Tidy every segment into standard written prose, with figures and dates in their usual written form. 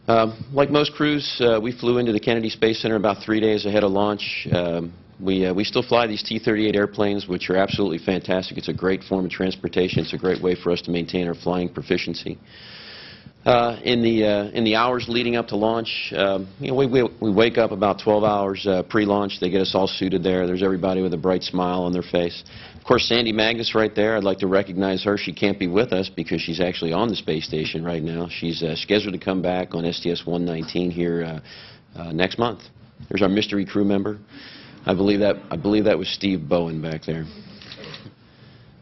Like most crews, we flew into the Kennedy Space Center about 3 days ahead of launch. We still fly these T-38 airplanes, which are absolutely fantastic. It's a great form of transportation. It's a great way for us to maintain our flying proficiency. In the hours leading up to launch, we wake up about 12 hours pre-launch. They get us all suited there. There's everybody with a bright smile on their face. Of course, Sandy Magnus right there, I'd like to recognize her. She can't be with us because she's actually on the space station right now. She's scheduled to come back on STS-119 here next month. There's our mystery crew member. I believe that was Steve Bowen back there.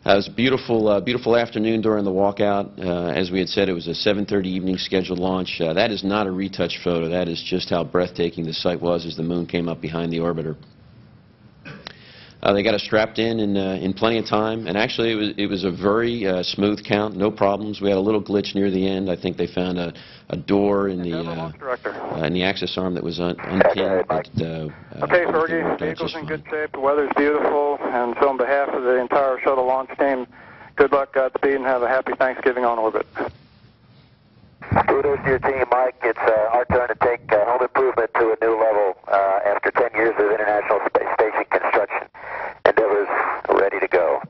It was a beautiful afternoon during the walkout. As we had said, it was a 7:30 evening scheduled launch. That is not a retouch photo. That is just how breathtaking the sight was as the moon came up behind the orbiter. They got us strapped in plenty of time, and actually it was a very smooth count, no problems. We had a little glitch near the end. I think they found a door in the access arm that was unpinned. But, okay, Fergie, vehicle's in good shape, the weather's beautiful, and so on behalf of the entire shuttle launch team, good luck, Godspeed, and have a happy Thanksgiving on orbit. Kudos to your team, Mike. It's our turn to take home improvement to a new level after 10 years of International Space Station construction. Endeavour's ready to go.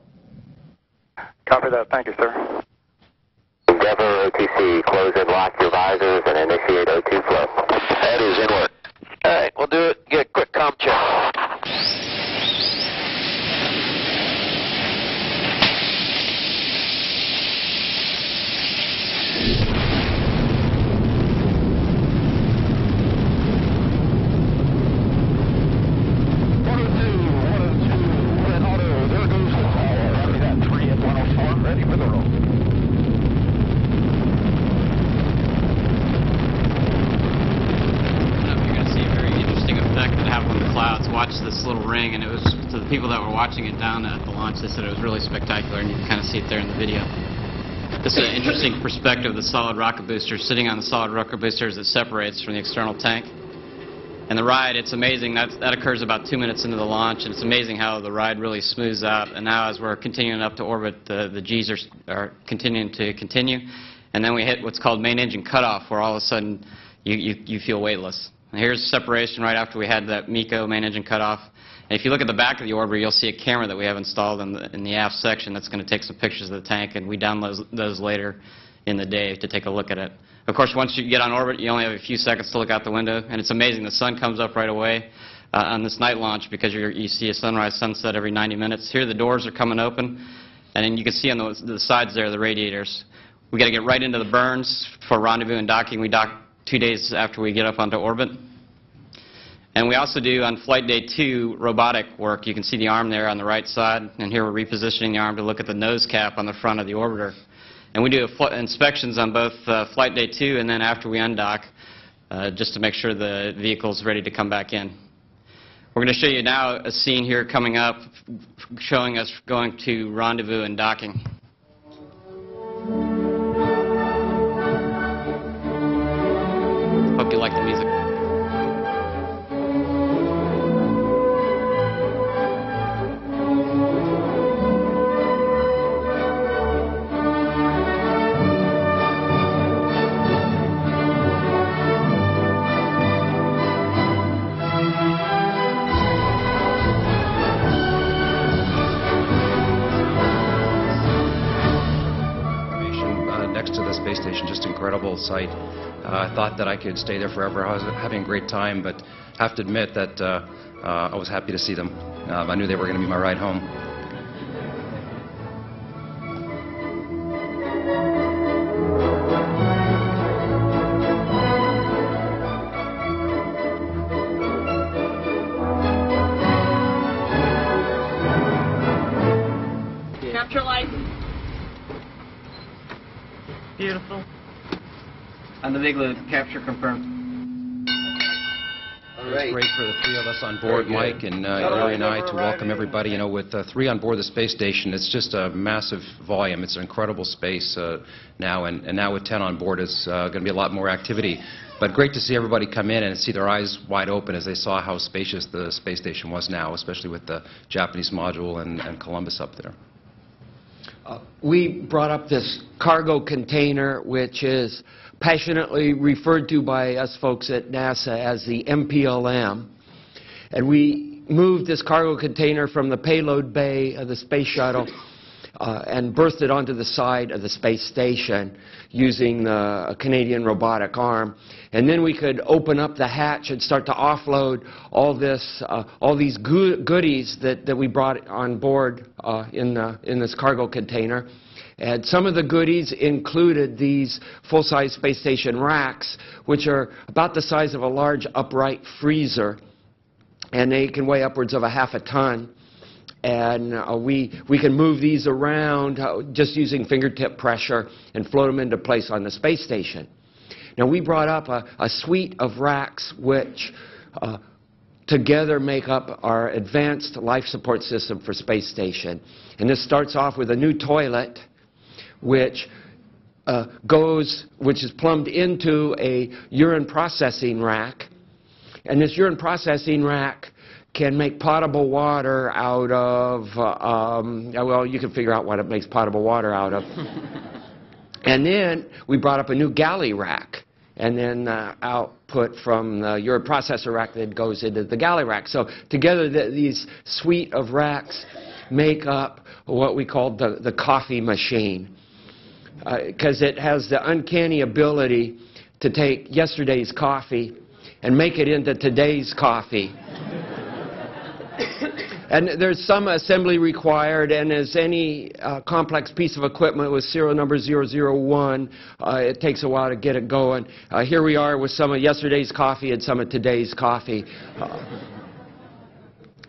Copy that. Thank you, sir. Endeavour, OTC, close and lock your visors and initiate O2 flow. That is in work. All right, we'll do it. Get a quick comm check. Watch this little ring, and it was, to the people that were watching it down at the launch, they said it was really spectacular, and you can kind of see it there in the video. This is an interesting perspective of the solid rocket booster. Sitting on the solid rocket booster as it separates from the external tank. And the ride, it's amazing. That occurs about 2 minutes into the launch, and it's amazing how the ride really smooths out. And now as we're continuing up to orbit, the Gs are continuing to continue. And then we hit what's called main engine cutoff, where all of a sudden you feel weightless. And here's separation right after we had that MECO main engine cutoff. And if you look at the back of the orbiter, you'll see a camera that we have installed in the aft section that's going to take some pictures of the tank, and we download those later in the day to take a look at it. Of course, once you get on orbit, you only have a few seconds to look out the window, and it's amazing. The sun comes up right away on this night launch because you see a sunrise, sunset every 90 minutes. Here the doors are coming open, and then you can see on the sides there the radiators. We got to get right into the burns for rendezvous and docking. We dock 2 days after we get up onto orbit. And we also do, on flight day 2, robotic work. You can see the arm there on the right side, and here we're repositioning the arm to look at the nose cap on the front of the orbiter. And we do inspections on both flight day 2 and then after we undock, just to make sure the vehicle's ready to come back in. We're going to show you now a scene here coming up showing us going to rendezvous and docking. Hope you like the music. To the space station, just incredible sight. I thought that I could stay there forever. I was having a great time, but have to admit that I was happy to see them. I knew they were going to be my ride home. Capture license. Beautiful. On the Igloo, capture confirmed. All right. It was great for the 3 of us on board, Mike and Larry and I, to welcome everybody. You know, with 3 on board the space station, it's just a massive volume. It's an incredible space now, and now with 10 on board, it's going to be a lot more activity. But great to see everybody come in and see their eyes wide open as they saw how spacious the space station was now, especially with the Japanese module and Columbus up there. We brought up this cargo container, which is passionately referred to by us folks at NASA as the MPLM. And we moved this cargo container from the payload bay of the space shuttle and berthed it onto the side of the space station using the Canadian robotic arm. And then we could open up the hatch and start to offload all these goodies that we brought on board in this cargo container. And some of the goodies included these full-size space station racks, which are about the size of a large upright freezer, and they can weigh upwards of ½ a ton. And we can move these around just using fingertip pressure and float them into place on the space station. Now, we brought up a suite of racks which together make up our advanced life support system for space station. And this starts off with a new toilet which is plumbed into a urine processing rack. And this urine processing rack can make potable water out of, well, you can figure out what it makes potable water out of. And then we brought up a new galley rack, and then output from the urine processor rack that goes into the galley rack. So together these suite of racks make up what we call the coffee machine, because it has the uncanny ability to take yesterday's coffee and make it into today's coffee. And there's some assembly required, and as any complex piece of equipment with serial number 001, it takes a while to get it going. Here we are with some of yesterday's coffee and some of today's coffee.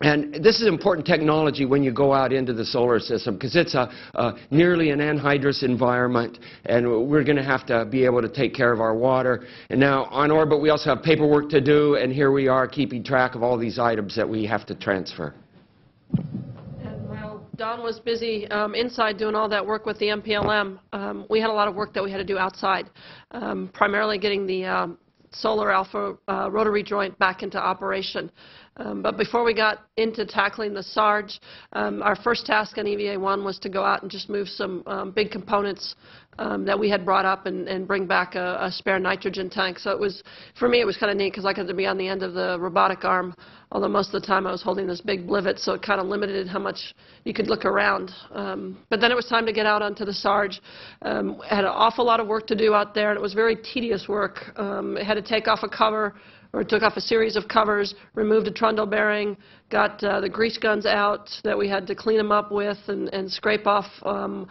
And this is important technology when you go out into the solar system, because it's nearly an anhydrous environment, and we're going to have to be able to take care of our water. And now on orbit we also have paperwork to do, and here we are keeping track of all these items that we have to transfer. And while Don was busy inside doing all that work with the MPLM, we had a lot of work that we had to do outside, primarily getting the solar alpha rotary joint back into operation. But before we got into tackling the SARG, our first task on EVA-1 was to go out and just move some big components that we had brought up and bring back a spare nitrogen tank. So it was, for me, it was kind of neat because I got to be on the end of the robotic arm, although most of the time I was holding this big blivet, so it kind of limited how much you could look around. But then it was time to get out onto the SARG. Had an awful lot of work to do out there, and it was very tedious work. It had to take off a cover, or took off a series of covers, removed a trundle bearing, got the grease guns out that we had to clean them up with and scrape off a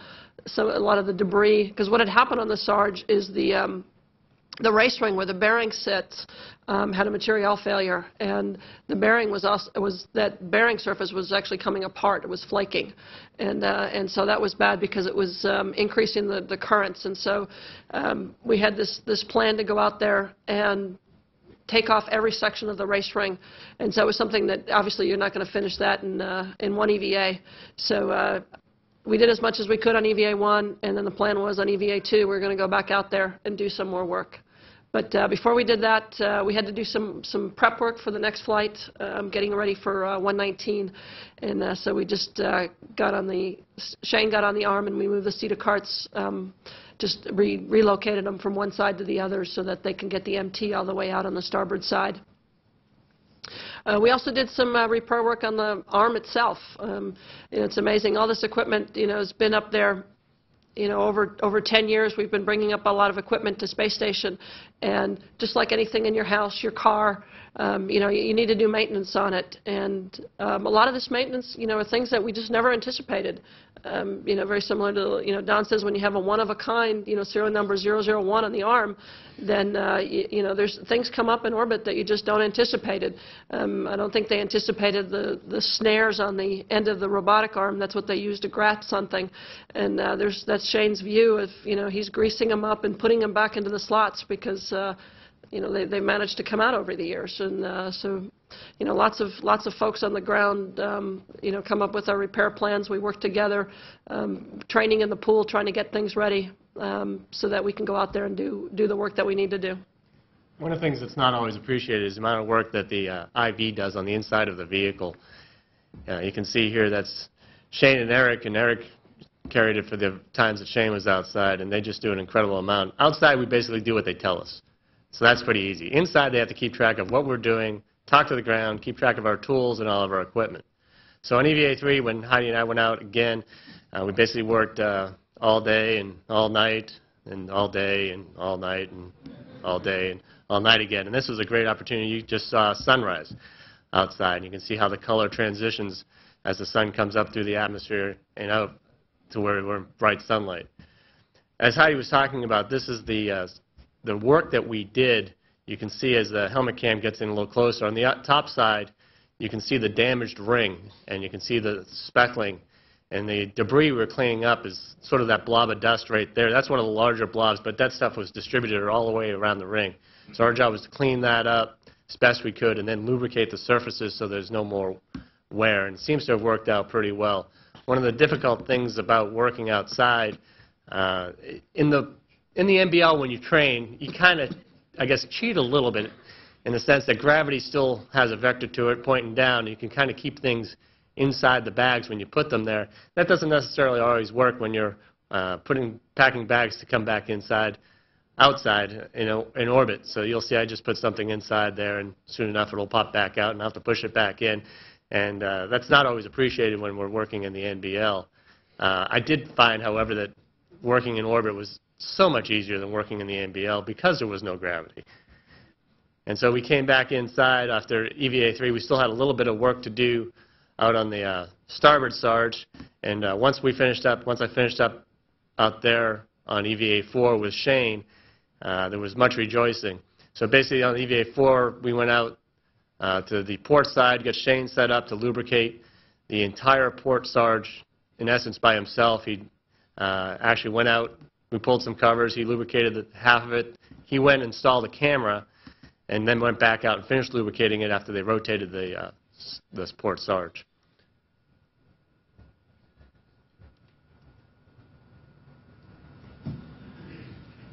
lot of the debris. Because what had happened on the SARG is the race ring where the bearing sits had a material failure, and the bearing that bearing surface was actually coming apart. It was flaking, and so that was bad because it was increasing the currents. And so we had this plan to go out there and take off every section of the race ring, and so it was something that obviously you're not going to finish that in one EVA. So we did as much as we could on EVA-1, and then the plan was on EVA-2 we're going to go back out there and do some more work. But before we did that, we had to do some prep work for the next flight, getting ready for 119, and so we just Shane got on the arm and we moved the seat of carts. Just relocated them from one side to the other so that they can get the MT all the way out on the starboard side. We also did some repair work on the arm itself. It's amazing. All this equipment, has been up there, over 10 years. We've been bringing up a lot of equipment to space station, and just like anything in your house, your car, you need to do maintenance on it. And a lot of this maintenance, are things that we just never anticipated. Very similar to, Don says when you have a one-of-a-kind, serial number 001 on the arm, then, there's things come up in orbit that you just don't anticipate. I don't think they anticipated the snares on the end of the robotic arm. That's what they use to grasp something. And that's Shane's view of, he's greasing them up and putting them back into the slots because, they managed to come out over the years. And so, lots of folks on the ground, come up with our repair plans. We work together, training in the pool, trying to get things ready so that we can go out there and do the work that we need to do. One of the things that's not always appreciated is the amount of work that the IV does on the inside of the vehicle. You can see here that's Shane and Eric carried it for the times that Shane was outside, and they just do an incredible amount. Outside, we basically do what they tell us. So that's pretty easy. Inside, they have to keep track of what we're doing, talk to the ground, keep track of our tools and all of our equipment. So on EVA-3, when Heidi and I went out again, we basically worked all day and all night and all day and all night and all day and all night again. And this was a great opportunity. You just saw sunrise outside. You can see how the color transitions as the sun comes up through the atmosphere and out to where we're in bright sunlight. As Heidi was talking about, this is the work that we did. You can see as the helmet cam gets in a little closer. On the top side, you can see the damaged ring, and you can see the speckling. And the debris we're cleaning up is sort of that blob of dust right there. That's one of the larger blobs, but that stuff was distributed all the way around the ring. So our job was to clean that up as best we could and then lubricate the surfaces so there's no more wear. And it seems to have worked out pretty well. One of the difficult things about working outside, in the MBL when you train, you kind of, I guess, cheat a little bit in the sense that gravity still has a vector to it pointing down. You can kind of keep things inside the bags when you put them there. That doesn't necessarily always work when you're packing bags to come back outside in orbit. So you'll see I just put something inside there, and soon enough it'll pop back out and I'll have to push it back in. And that's not always appreciated when we're working in the NBL. I did find, however, that working in orbit was so much easier than working in the NBL because there was no gravity. And so we came back inside after EVA-3. We still had a little bit of work to do out on the starboard sarge. And once I finished up out there on EVA-4 with Shane, there was much rejoicing. So basically on EVA-4, we went out to the port side, got Shane set up to lubricate the entire port sarge, in essence, by himself. He actually went out, we pulled some covers, he lubricated half of it. He went and installed a camera and then went back out and finished lubricating it after they rotated this port sarge.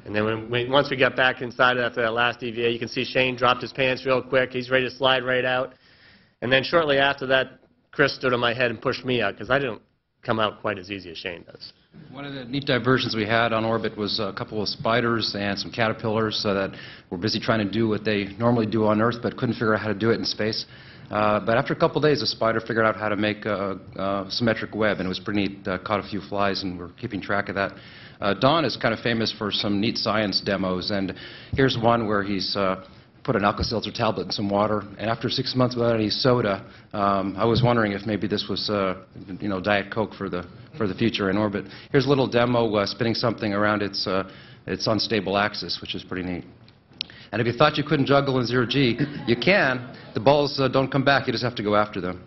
And then once we got back inside after that last EVA, you can see Shane dropped his pants real quick. He's ready to slide right out. And then shortly after that, Chris stood on my head and pushed me out because I didn't come out quite as easy as Shane does. One of the neat diversions we had on orbit was a couple of spiders and some caterpillars that were busy trying to do what they normally do on Earth but couldn't figure out how to do it in space. But after a couple of days, the spider figured out how to make a symmetric web, and it was pretty neat. Caught a few flies, and we're keeping track of that. Don is kind of famous for some neat science demos, and here's one where he's put an Alka-Seltzer tablet in some water, and after 6 months without any soda, I was wondering if maybe this was, Diet Coke for the future in orbit. Here's a little demo spinning something around its unstable axis, which is pretty neat. And if you thought you couldn't juggle in 0G, you can. The balls don't come back. You just have to go after them.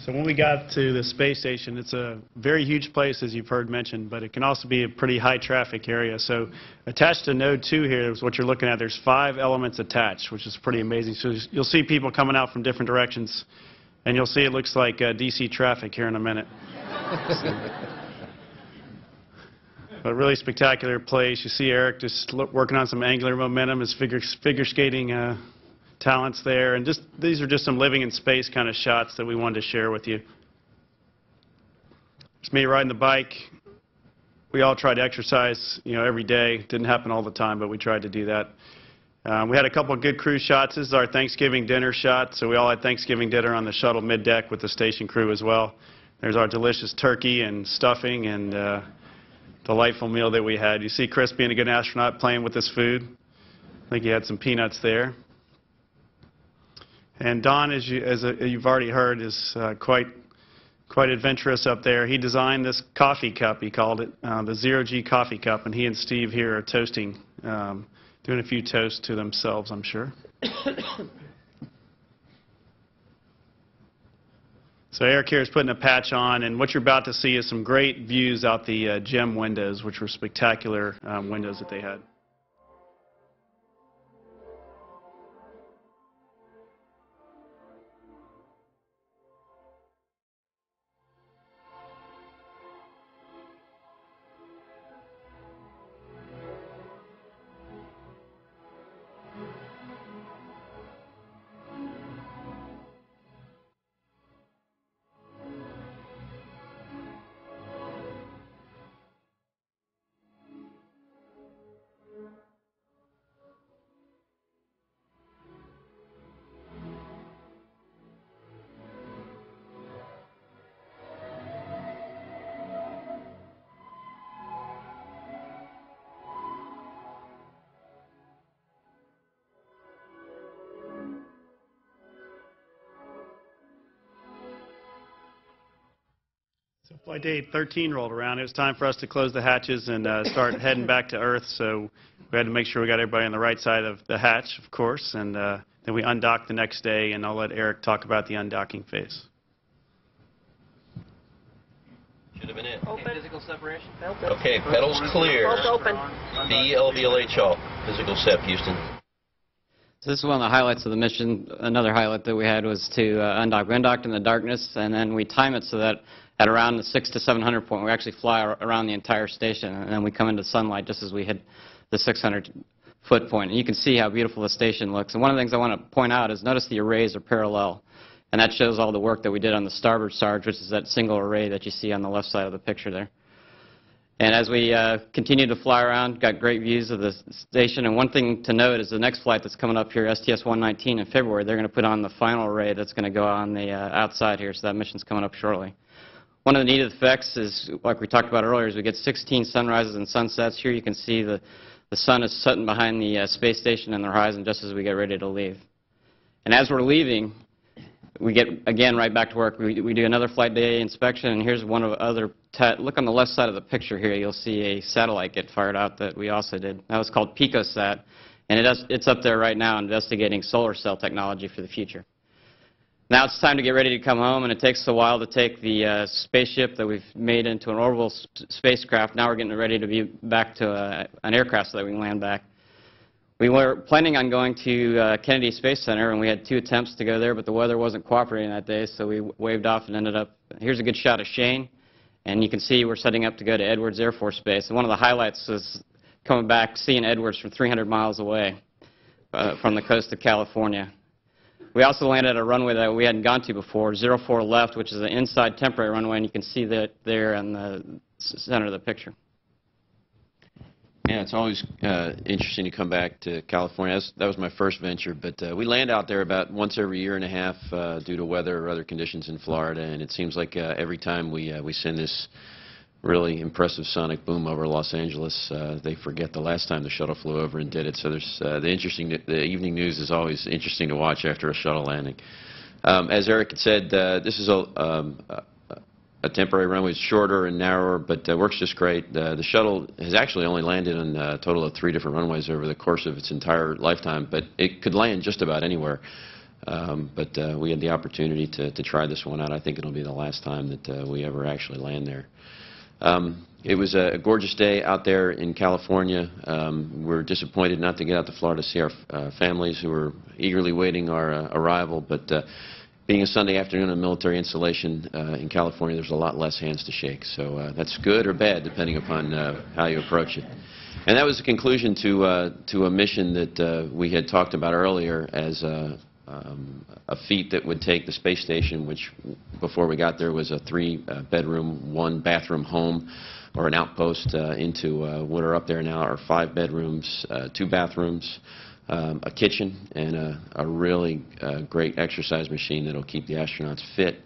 So when we got to the space station, it's a very huge place, as you've heard mentioned, but it can also be a pretty high traffic area. So attached to node 2 here is what you're looking at. There's 5 elements attached, which is pretty amazing. So you'll see people coming out from different directions, and you'll see it looks like DC traffic here in a minute. But really spectacular place. You see Eric just working on some angular momentum, his figure skating talents there, and these are just some living in space kind of shots that we wanted to share with you. It's me riding the bike. We all try to exercise, every day. Didn't happen all the time, but we tried to do that. We had a couple of good crew shots. This is our Thanksgiving dinner shot. So we all had Thanksgiving dinner on the shuttle mid-deck with the station crew as well. There's our delicious turkey and stuffing and delightful meal that we had. You see Chris being a good astronaut playing with his food. I think he had some peanuts there. And Don, as you've already heard, is quite adventurous up there. He designed this coffee cup, he called it, the 0G coffee cup, and he and Steve here are toasting, doing a few toasts to themselves, I'm sure. So Eric here is putting a patch on, and what you're about to see is some great views out the GEM windows, which were spectacular windows that they had. So flight day 13 rolled around. It was time for us to close the hatches and start heading back to Earth. So we had to make sure we got everybody on the right side of the hatch, of course, and then we undocked the next day, and I'll let Eric talk about the undocking phase. Should have been it. Open. Physical separation? Okay, pedals clear. Both open. BLVLHL, physical SEP, Houston. So this is one of the highlights of the mission. Another highlight that we had was to undock. We undocked in the darkness, and then we time it so that at around the 600 to 700 point, we actually fly around the entire station, and then we come into sunlight just as we hit the 600-foot point. And you can see how beautiful the station looks. And one of the things I want to point out is notice the arrays are parallel. And that shows all the work that we did on the starboard sarge, which is that single array that you see on the left side of the picture there. And as we continue to fly around, got great views of the station. And one thing to note is the next flight that's coming up here, STS-126 in February, they're going to put on the final array that's going to go on the outside here. So that mission's coming up shortly. One of the neat effects is, like we talked about earlier, is we get 16 sunrises and sunsets. Here you can see the sun is setting behind the space station and the horizon just as we get ready to leave. And as we're leaving, we get, again, right back to work. We do another flight day inspection, and here's one of the other, look on the left side of the picture here, you'll see a satellite get fired out that we also did. That was called PicoSat, and it's up there right now investigating solar cell technology for the future. Now it's time to get ready to come home, and it takes a while to take the spaceship that we've made into an orbital spacecraft. Now we're getting ready to be back to an aircraft so that we can land back. We were planning on going to Kennedy Space Center, and we had 2 attempts to go there, but the weather wasn't cooperating that day, so we waved off and ended up. Here's a good shot of Shane, and you can see we're setting up to go to Edwards Air Force Base. And one of the highlights was coming back, seeing Edwards from 300 miles away from the coast of California. We also landed at a runway that we hadn't gone to before, 04 left, which is an inside temporary runway, and you can see that there in the center of the picture. Yeah, it's always interesting to come back to California. That was my first venture, but we land out there about once every year and a half due to weather or other conditions in Florida, and it seems like every time we send this really impressive sonic boom over Los Angeles, they forget the last time the shuttle flew over and did it. So there's the evening news is always interesting to watch after a shuttle landing. As Eric had said, this is a temporary runway. It's shorter and narrower, but works just great. The shuttle has actually only landed on a total of 3 different runways over the course of its entire lifetime, but it could land just about anywhere. But we had the opportunity to try this one out. I think it'll be the last time that we ever actually land there. It was a gorgeous day out there in California. We're disappointed not to get out to Florida to see our families who were eagerly waiting our arrival, but being a Sunday afternoon on military installation in California, there's a lot less hands to shake. So that's good or bad, depending upon how you approach it. And that was the conclusion to a mission that we had talked about earlier as a feat that would take the space station, which before we got there was a 3-bedroom, 1-bathroom home or an outpost, into what are up there now are 5 bedrooms, 2 bathrooms, a kitchen, and a really great exercise machine that will keep the astronauts fit